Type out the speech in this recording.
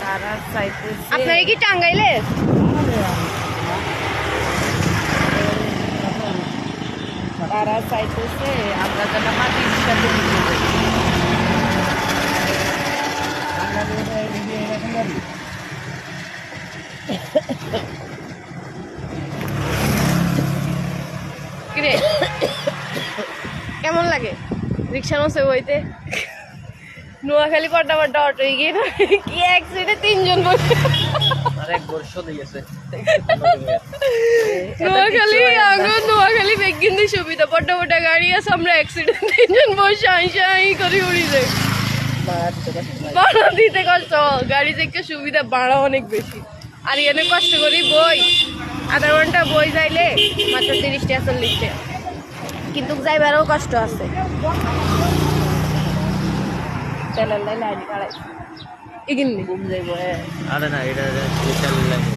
তারা চাইতেছে আপনারা কি টাঙ্গাইলে? তারা চাইতেছে আমরা যেন মাটির সাথে মিশে যাই। কিরে কেমন লাগে রিক্সার মধ্যে বইতে? নোয়াখালী পড্ডা পড্ডা অটো গিয়ে কি এক সিটে 3 জন বসে। নোয়াখালী বেগিন্দি সুবিধা, পড্ডা পড্ডা গাড়ি আছে, আমরা এক সিটে 3 জন বসে আই করে উড়ি যাই। ভাড়া দিতে কষ্ট, গাড়ি থেকে সুবিধা, ভাড়া অনেক বেশি। আর এখানে কষ্ট করি বই, আধা ঘন্টা বই যাইলে মাত্র 30 টাকা 40 টাকা, কিন্তু যাইবারও কষ্ট আছে। তেলের লাইন আইনি কাড়াই এগিন্নি ঘুম যাইব। আরে না, এটা